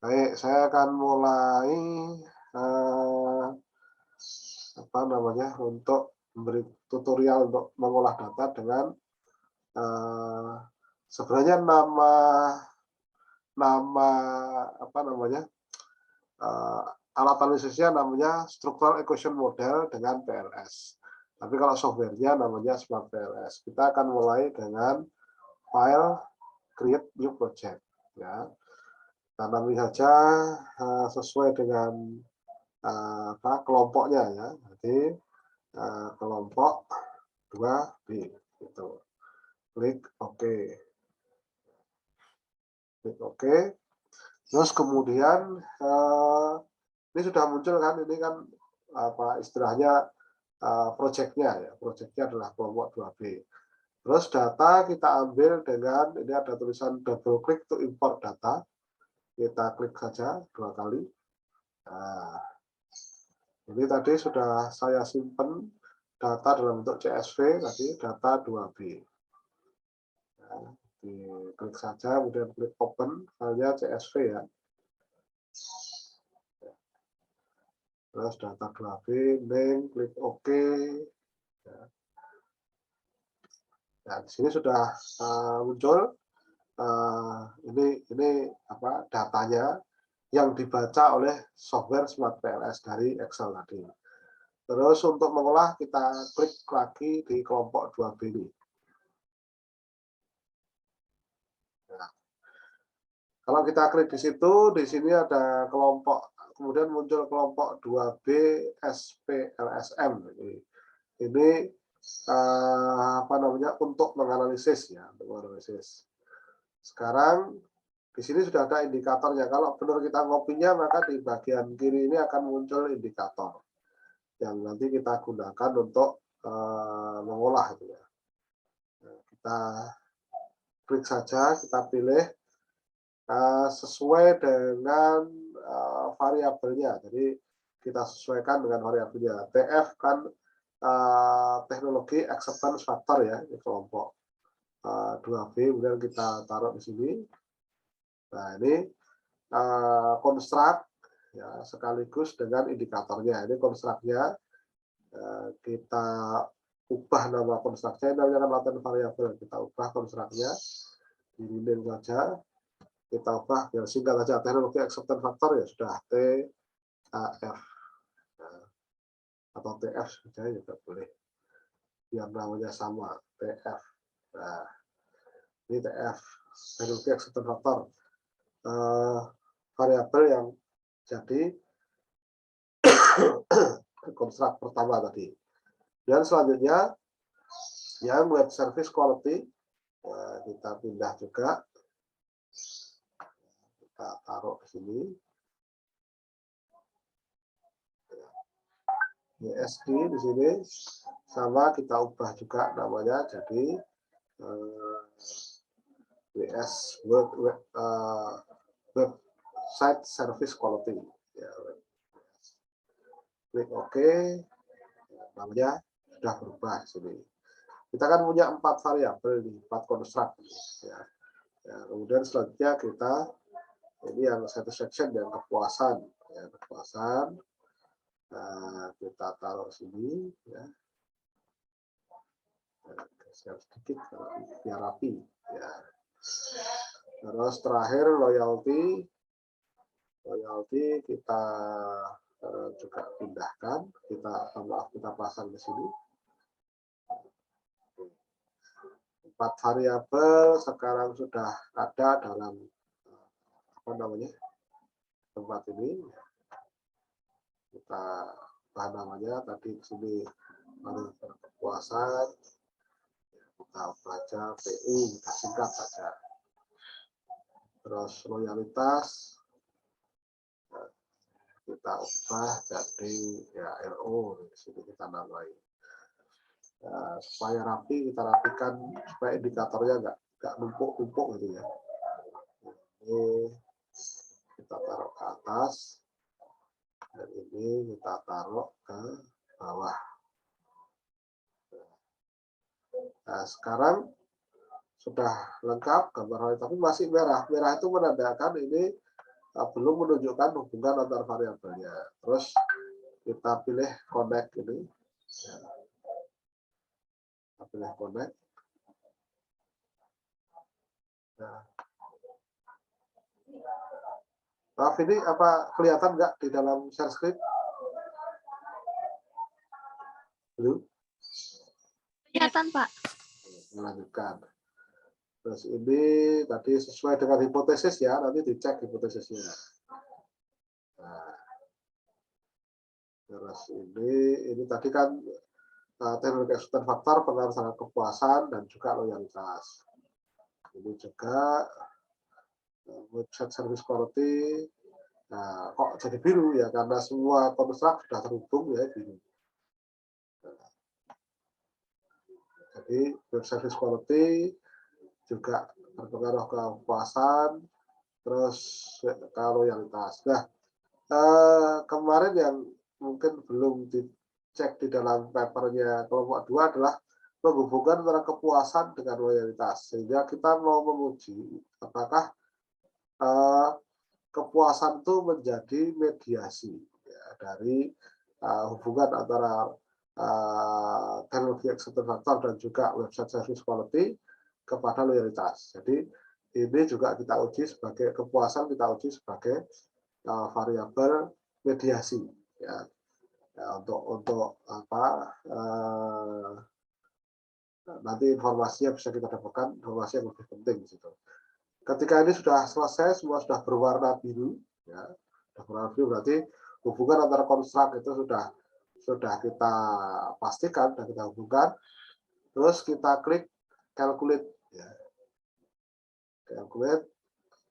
Baik, saya akan mulai eh, untuk memberi tutorial untuk mengolah data dengan eh, sebenarnya nama nama apa namanya eh, alat analisisnya namanya Structural Equation Model dengan PLS. Tapi kalau softwarenya namanya Smart PLS. Kita akan mulai dengan file create new project. Ya, tanami saja sesuai dengan kelompoknya ya. Jadi kelompok 2B gitu. Klik OK. Klik OK. Terus kemudian ini sudah muncul kan, ini kan apa istilahnya projectnya ya. Projectnya adalah kelompok 2B. Terus data kita ambil dengan ini ada tulisan double click to import data. Kita klik saja 2 kali. Nah, ini tadi sudah saya simpan data dalam bentuk CSV tadi, data 2B. Nah, diklik saja, kemudian klik open, filenya CSV ya. Terus data 2B, name, klik OK. Nah, di sini sudah muncul ini apa datanya yang dibaca oleh software Smart PLS dari Excel tadi. Terus untuk mengolah kita klik lagi di kelompok 2B ini. Nah, kalau kita klik di situ, di sini ada kelompok, kemudian muncul kelompok 2B SPLSM. Ini apa namanya untuk menganalisis ya, untuk menganalisis. Sekarang di sini sudah ada indikatornya. Kalau benar kita ngopinya, maka di bagian kiri ini akan muncul indikator yang nanti kita gunakan untuk mengolah itu ya. Nah, kita klik saja, kita pilih sesuai dengan variabelnya. Jadi kita sesuaikan dengan variabelnya. TF kan teknologi acceptance factor ya, di kelompok 2B, kemudian kita taruh di sini. Nah, ini konstruk ya sekaligus dengan indikatornya. Ini konstruknya kita ubah nama konstruknya, namanya kan latent variabel. Kita ubah konstruknya, di rename saja. Kita ubah biar singkat saja, teknologi acceptance factor ya sudah TAF atau TF saja juga boleh. Biar namanya sama TF. Nah, ini TF teknologi acceptance factor. Variabel yang jadi konstruk pertama tadi. Dan selanjutnya yang web service quality kita pindah juga, kita taruh di sini WSD di sini, sama kita ubah juga namanya jadi website service quality ya. Klik OK, namanya sudah berubah di sini. Kita kan punya 4 variabel, 4 konstruk ya. Ya, kemudian selanjutnya kita ini yang satisfaction, yang kepuasan ya, kepuasan. Nah, kita taruh sini ya. Geser sedikit biar rapi ya. Terus terakhir loyalty kita juga pindahkan, kita pasang di sini. 4 variabel sekarang sudah ada dalam tempat ini. Kita ubah namanya tadi di sini kepuasan. Kita baca PU, kita singkat saja. Terus loyalitas kita ubah jadi ya LO, di sini kita namai. Ya, supaya rapi, kita rapikan supaya indikatornya nggak numpuk-numpuk gitu ya. Ini kita taruh ke atas dan ini kita taruh ke bawah. Nah, sekarang sudah lengkap gambar, tapi masih merah. Merah itu menandakan ini belum menunjukkan hubungan antar variabelnya. Terus kita pilih connect ini. Ya. Kita pilih connect. Nah. Maaf, ini apa kelihatan nggak di dalam share screen? Belum? Kelihatan, Pak. Melanjutkan. Terus ini tadi sesuai dengan hipotesis ya, nanti dicek hipotesisnya. Nah, terus ini tadi kan teknologi ekstern faktor pengaruh terhadap kepuasan dan juga loyalitas. Ini juga website service quality. Nah, kok jadi biru ya, karena semua konstruk sudah terhubung ya biru. Nah, jadi web service quality juga berpengaruh ke kepuasan, terus ke loyalitas. Nah, kemarin yang mungkin belum dicek di dalam papernya kelompok 2 adalah penghubungan antara kepuasan dengan loyalitas. Sehingga kita mau menguji apakah kepuasan itu menjadi mediasi ya, dari hubungan antara teknologi ekstern faktor dan juga website service quality kepada loyalitas. Jadi ini juga kita uji sebagai kepuasan, kita uji sebagai variabel mediasi ya, untuk apa nanti informasinya bisa kita dapatkan informasi yang lebih penting di situ. Ketika ini sudah selesai, semua sudah berwarna biru, ya, sudah berwarna biru berarti hubungan antara konstruk itu sudah kita pastikan, sudah kita hubungkan. Terus kita klik calculate, ya. Calculate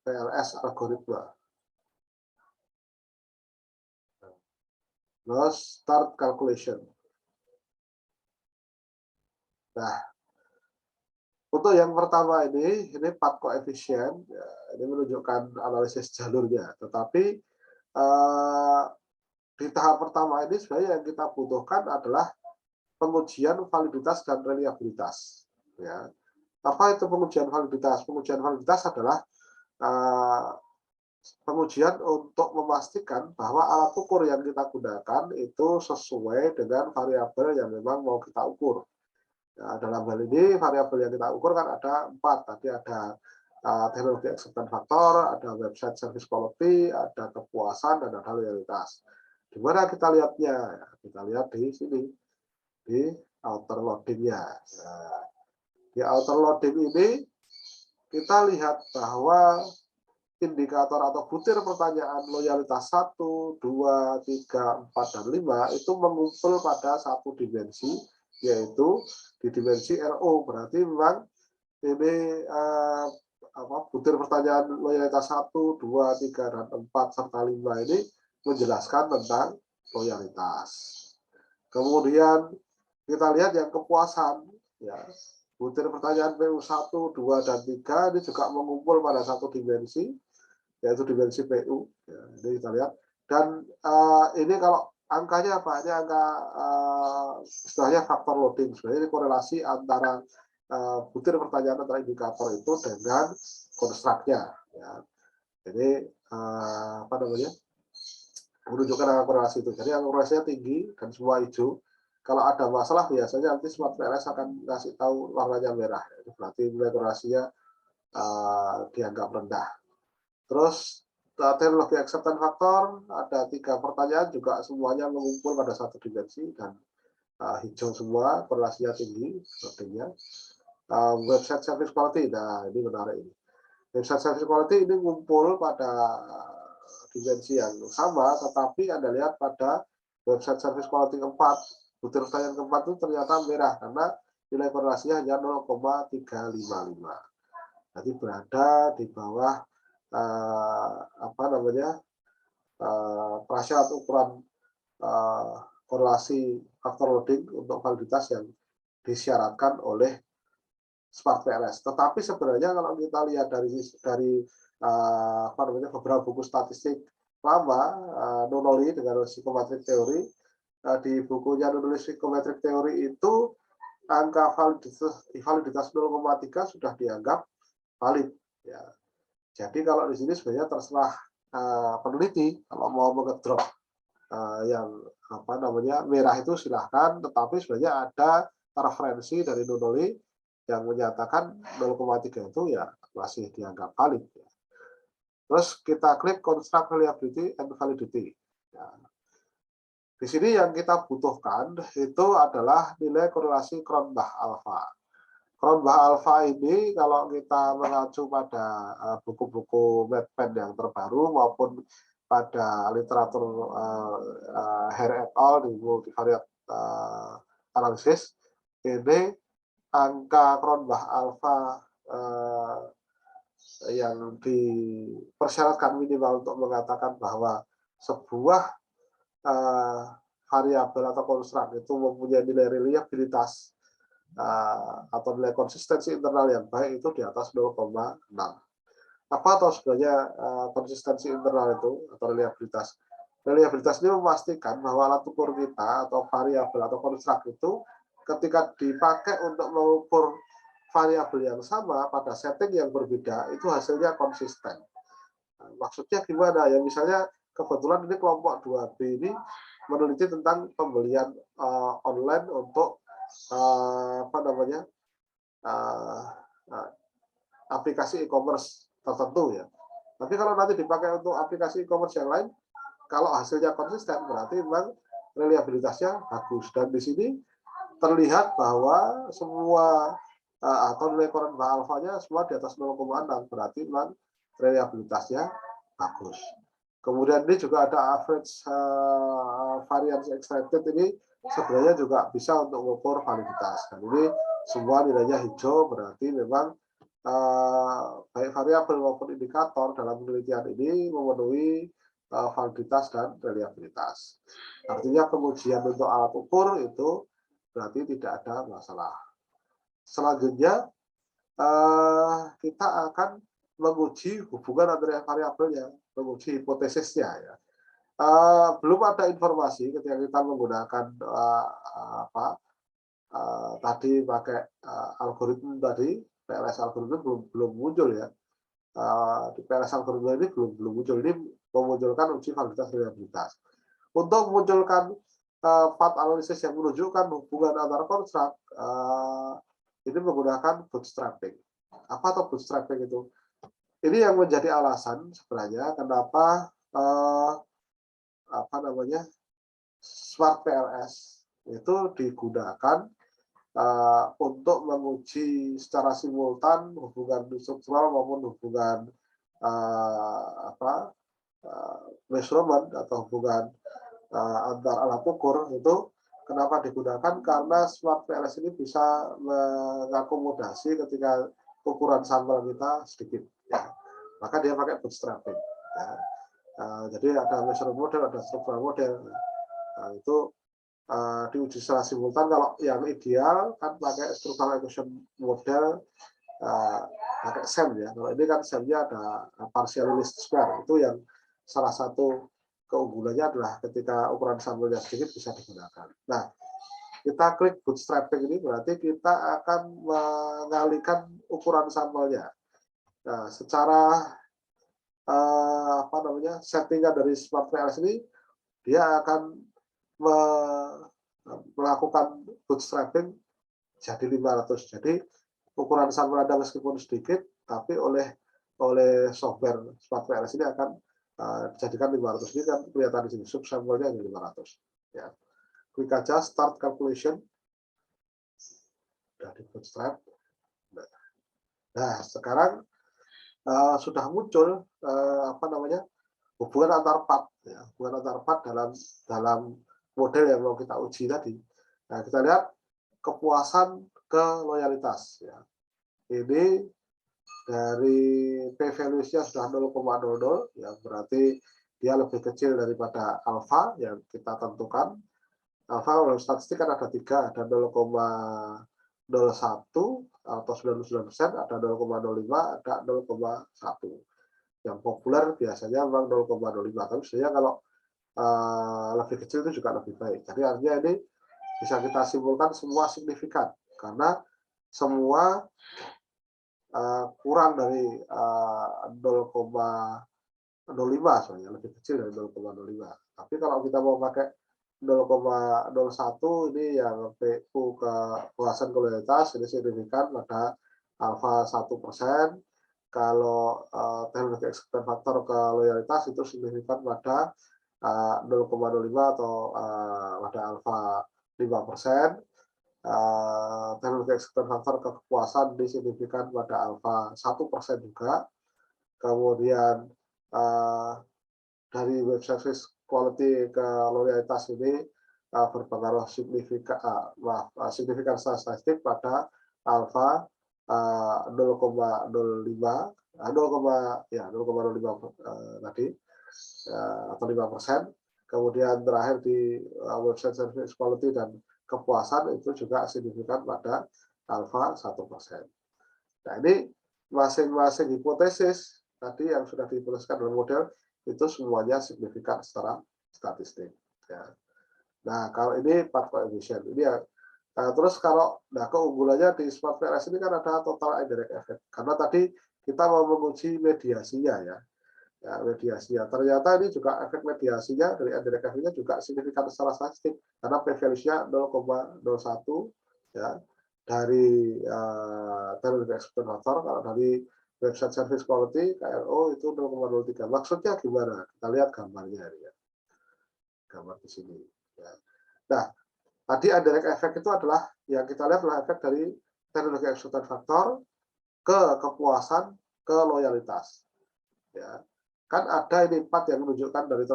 PLS algoritma. Terus start calculation. Nah, untuk yang pertama ini path koefisien, ya, ini menunjukkan analisis jalurnya. Tetapi di tahap pertama ini sebenarnya yang kita butuhkan adalah pengujian validitas dan reliabilitas. Ya. Apa itu pengujian validitas? Pengujian validitas adalah pengujian untuk memastikan bahwa alat ukur yang kita gunakan itu sesuai dengan variabel yang memang mau kita ukur. Ya, dalam hal ini variabel yang kita ukur kan ada 4. Tadi ada teknologi ekstern faktor, ada website service quality, ada kepuasan, dan ada loyalitas. Di mana kita lihatnya? Kita lihat di sini, di outer loading-nya. Nah, di outer loading ini kita lihat bahwa indikator atau butir pertanyaan loyalitas 1, 2, 3, 4, dan 5 itu mengumpul pada satu dimensi, yaitu di dimensi RO. Berarti memang ini butir pertanyaan loyalitas 1, 2, 3, dan 4, serta 5 ini menjelaskan tentang loyalitas. Kemudian kita lihat yang kepuasan, ya, butir pertanyaan PU1, 2, dan 3 ini juga mengumpul pada satu dimensi, yaitu dimensi PU. Ya, ini kita lihat. Dan ini kalau angkanya apa? Ini angka istilahnya faktor loading. Sebenarnya ini korelasi antara butir pertanyaan antara indikator itu dengan konstruknya. Ya. Jadi apa namanya? Menunjukkan angka korelasi itu. Jadi angka korelasinya tinggi dan semua hijau. Kalau ada masalah biasanya nanti Smart PLS akan kasih tahu warnanya merah. Itu berarti nilai korelasinya dianggap rendah. Terus teknologi acceptance faktor ada 3 pertanyaan juga semuanya mengumpul pada satu dimensi dan hijau semua, korelasinya tinggi sepertinya. Website service quality, nah ini menarik ini. Website service quality ini ngumpul pada dimensi yang sama, tetapi Anda lihat pada website service quality keempat, butir pertanyaan keempat itu ternyata merah karena nilai korelasinya hanya 0,355. Jadi berada di bawah apa namanya prasyarat ukuran korelasi faktor loading untuk validitas yang disyaratkan oleh Smart PLS. Tetapi sebenarnya kalau kita lihat dari apa namanya beberapa buku statistik lama, Nonoli dengan psikometrik teori, di bukunya Nonoli psikometrik teori itu angka validitas 0,3 sudah dianggap valid. Ya. Jadi kalau di sini sebenarnya terserah peneliti kalau mau ngedrop yang apa namanya merah itu silahkan, tetapi sebenarnya ada referensi dari Nunoli yang menyatakan 0,3 itu ya masih dianggap valid. Terus kita klik construct reliability and validity. Ya. Di sini yang kita butuhkan itu adalah nilai korelasi Cronbach alpha. Cronbach alpha ini kalau kita mengacu pada buku-buku MedPen yang terbaru maupun pada literatur Hare et al. Di multivariate analysis, ini angka Cronbach alpha yang dipersyaratkan minimal untuk mengatakan bahwa sebuah variabel atau konstruk itu mempunyai nilai reliabilitas atau nilai konsistensi internal yang baik itu di atas 0,6. Apa atau sebenarnya konsistensi internal itu atau reliabilitas? Reliabilitas ini memastikan bahwa alat ukur kita atau variabel atau konstruk itu ketika dipakai untuk mengukur variabel yang sama pada setting yang berbeda itu hasilnya konsisten. Maksudnya gimana ya? Misalnya kebetulan ini kelompok 2B ini meneliti tentang pembelian online untuk apa namanya aplikasi e-commerce tertentu ya. Tapi kalau nanti dipakai untuk aplikasi e-commerce yang lain, kalau hasilnya konsisten berarti memang reliabilitasnya bagus. Dan di sini terlihat bahwa semua atau nilai Cronbach alpha-nya semua di atas 0,6 berarti memang reliabilitasnya bagus. Kemudian ini juga ada average variance extracted, ini sebenarnya juga bisa untuk mengukur validitas. Dan ini semua nilainya hijau berarti memang baik variabel maupun indikator dalam penelitian ini memenuhi validitas dan reliabilitas. Artinya pengujian untuk alat ukur itu berarti tidak ada masalah. Selanjutnya kita akan menguji hubungan antara variabelnya, menguji hipotesisnya ya. Belum ada informasi ketika kita menggunakan tadi pakai algoritma tadi, PLS algoritma belum muncul ya. Di PLS algoritma ini belum muncul, ini memunculkan uji validitas reliabilitas. Untuk memunculkan path analisis yang menunjukkan hubungan antara konstruk, ini menggunakan bootstrapping. Apa atau bootstrapping itu? Ini yang menjadi alasan sebenarnya kenapa apa namanya Smart PLS itu digunakan untuk menguji secara simultan hubungan struktural maupun hubungan measurement atau hubungan antar alat ukur itu. Kenapa digunakan? Karena Smart PLS ini bisa mengakomodasi ketika ukuran sampel kita sedikit, ya. Maka dia pakai bootstrapping. Ya. Jadi ada measurement model, ada struktural model. Nah, itu diuji secara simultan. Kalau yang ideal kan pakai struktural equation model, pakai SEM ya. Kalau ini kan SEM-nya ada partial least square. Itu yang salah satu keunggulannya adalah ketika ukuran sampelnya sedikit bisa digunakan. Nah, kita klik bootstrapping ini berarti kita akan mengalihkan ukuran sampelnya. Nah, secara apa namanya settingan dari Smart PLS ini dia akan melakukan bootstrapping jadi 500. Jadi ukuran sampel Anda meskipun sedikit, tapi oleh software Smart PLS ini akan dijadikan 500. Ini kan kelihatan di sini subsampelnya ada 500. Ya. Klik aja start calculation. Sudah di bootstrap. Nah, sekarang sudah muncul apa namanya hubungan antar part, ya, hubungan antar part dalam model yang mau kita uji tadi. Nah, kita lihat kepuasan ke loyalitas. Ya. Ini dari p-value-nya sudah 0,00, ya berarti dia lebih kecil daripada alfa yang kita tentukan. Alfa dalam statistik kan ada 3, ada 0,01 atau 99%, ada 0,05, ada 0,1. Yang populer biasanya memang 0,05, tapi sebenarnya kalau lebih kecil itu juga lebih baik. Jadi artinya ini bisa kita simpulkan semua signifikan karena semua kurang dari 0,05 0,05 soalnya lebih kecil dari 0,05. Tapi kalau kita mau pakai 0,01 ini yang PU kepuasan kolonialitas ini signifikan pada alfa 1%. Kalau teknologi eksekuten faktor ke loyalitas itu signifikan pada 0,05 atau pada alfa 5%. Teknologi eksekuten faktor ke kepuasan disignifikan pada alfa 1% juga. Kemudian dari web service quality ke loyalitas ini berpengaruh signifikan statistik pada alfa 0,05 tadi atau 5%. Kemudian terakhir di website service quality dan kepuasan itu juga signifikan pada alfa 1%. Nah, ini masing-masing hipotesis tadi yang sudah dihipoteteskan dalam model itu semuanya signifikan secara statistik. Ya. Nah, kalau ini 4 koefisien. Ini ya. Terus kalau keunggulannya di Smart PLS ini kan ada total indirect effect. Karena tadi kita mau menguji mediasinya ya. Mediasinya. Ternyata ini juga efek mediasinya dari indirect effect-nya juga signifikan secara statistik karena p-value-nya 0,01 ya. Dari teknologi eksekuten faktor, kalau dari website service quality KLO itu 0,03. Maksudnya gimana? Kita lihat gambarnya ya. Gambar di sini. Ya. Nah, tadi indirect effect itu adalah yang kita lihat adalah efek dari teknologi eksekuten faktor ke kepuasan ke loyalitas. Ya. Kan ada ini 4 yang menunjukkan dari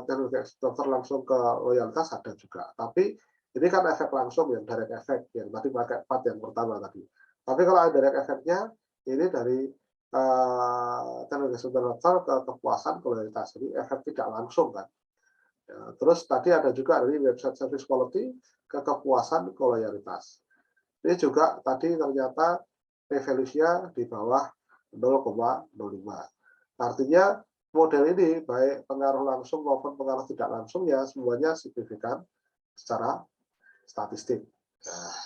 teknologi eksekuten faktor langsung ke loyalitas ada juga. Tapi ini kan efek langsung yang direct effect yang tadi pakai 4 yang pertama tadi. Tapi kalau indirect effect-nya ini dari teknologi eksekuten faktor ke kepuasan ke loyalitas. Jadi efek tidak langsung kan. Ya, terus tadi ada juga dari website service quality ke kepuasan ke loyalitas. Ini juga tadi ternyata p-value-nya di bawah 0,05. Artinya model ini baik pengaruh langsung maupun pengaruh tidak langsung ya semuanya signifikan secara statistik. Nah,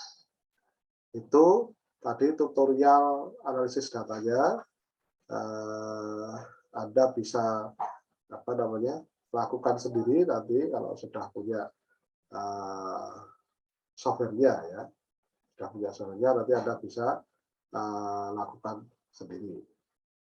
itu tadi tutorial analisis datanya. Anda bisa lakukan sendiri nanti kalau sudah punya software-nya ya. Sudah punya software-nya nanti Anda bisa lakukan sendiri.